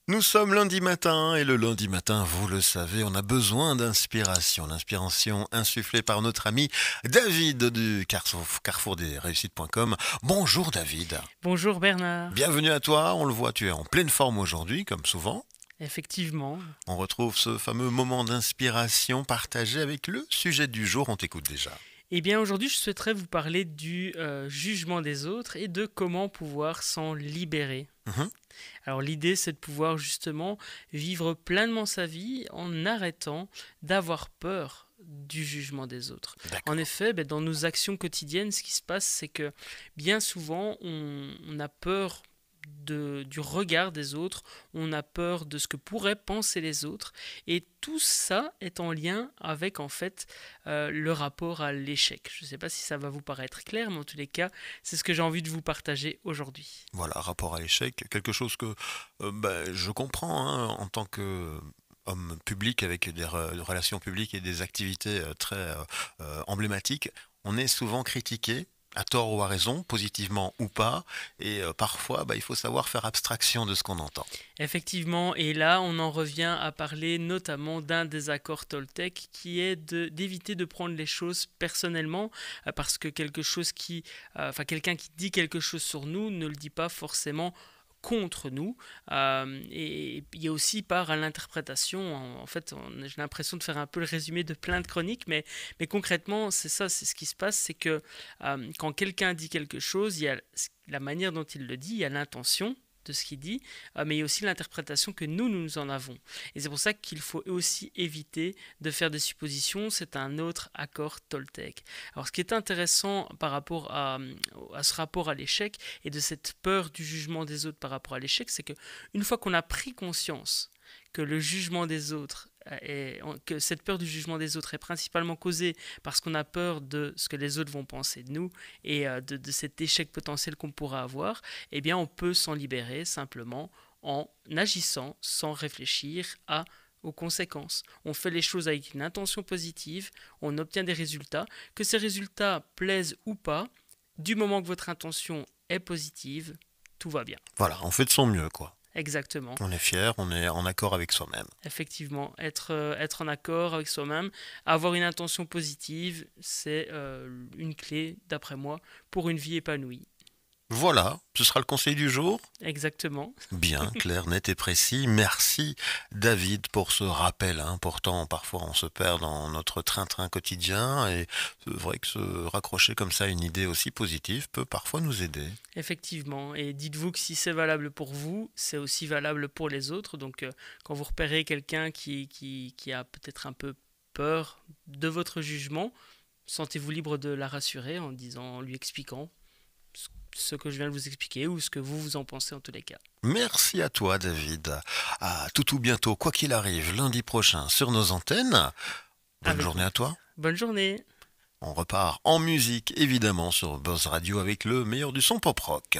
Nous sommes lundi matin et le lundi matin, vous le savez, on a besoin d'inspiration. L'inspiration insufflée par notre ami David du Carrefour des réussites.com. Bonjour David. Bonjour Bernard. Bienvenue à toi. On le voit, tu es en pleine forme aujourd'hui, comme souvent. Effectivement. On retrouve ce fameux moment d'inspiration partagé avec le sujet du jour. On t'écoute déjà. Eh bien aujourd'hui je souhaiterais vous parler du jugement des autres et de comment pouvoir s'en libérer. Mhm. Alors l'idée c'est de pouvoir justement vivre pleinement sa vie en arrêtant d'avoir peur du jugement des autres. En D'accord. effet, dans nos actions quotidiennes, ce qui se passe, c'est que bien souvent, on a peur du regard des autres, on a peur de ce que pourraient penser les autres, et tout ça est en lien avec en fait le rapport à l'échec. Je ne sais pas si ça va vous paraître clair, mais en tous les cas, c'est ce que j'ai envie de vous partager aujourd'hui. Voilà, rapport à l'échec, quelque chose que je comprends hein, en tant que homme public avec des relations publiques et des activités très emblématiques. On est souvent critiqué, à tort ou à raison, positivement ou pas, et parfois il faut savoir faire abstraction de ce qu'on entend. Effectivement, et là on en revient à parler notamment d'un désaccord Toltec qui est d'éviter de prendre les choses personnellement, parce que quelqu'un qui dit quelque chose sur nous ne le dit pas forcément contre nous, et il y a aussi part à l'interprétation. En fait, j'ai l'impression de faire un peu le résumé de plein de chroniques, mais concrètement c'est ça, c'est ce qui se passe, c'est que quand quelqu'un dit quelque chose, il y a la manière dont il le dit, il y a l'intention de ce qu'il dit, mais il y a aussi l'interprétation que nous en avons. Et c'est pour ça qu'il faut aussi éviter de faire des suppositions. C'est un autre accord Toltec. Alors ce qui est intéressant par rapport à ce rapport à l'échec et de cette peur du jugement des autres par rapport à l'échec, c'est que une fois qu'on a pris conscience que le jugement des autres que cette peur du jugement des autres est principalement causée parce qu'on a peur de ce que les autres vont penser de nous et de cet échec potentiel qu'on pourra avoir, eh bien on peut s'en libérer simplement en agissant sans réfléchir aux conséquences. On fait les choses avec une intention positive, on obtient des résultats, que ces résultats plaisent ou pas, du moment que votre intention est positive, tout va bien. Voilà, on fait de son mieux, quoi. Exactement. On est fier, on est en accord avec soi-même. Effectivement, être en accord avec soi-même, avoir une intention positive, c'est une clé, d'après moi, pour une vie épanouie. Voilà, ce sera le conseil du jour. Exactement. Bien, clair, net et précis. Merci David pour ce rappel important. Parfois on se perd dans notre train-train quotidien et c'est vrai que se raccrocher comme ça à une idée aussi positive peut parfois nous aider. Effectivement. Et dites-vous que si c'est valable pour vous, c'est aussi valable pour les autres. Donc, quand vous repérez quelqu'un qui a peut-être un peu peur de votre jugement, sentez-vous libre de la rassurer en disant, en lui expliquant ce que je viens de vous expliquer ou ce que vous en pensez en tous les cas. Merci à toi David. À tout bientôt, quoi qu'il arrive, lundi prochain sur nos antennes. Bonne Avec journée à toi. bonne journée. On repart en musique évidemment sur Buzz Radio avec le meilleur du son pop rock.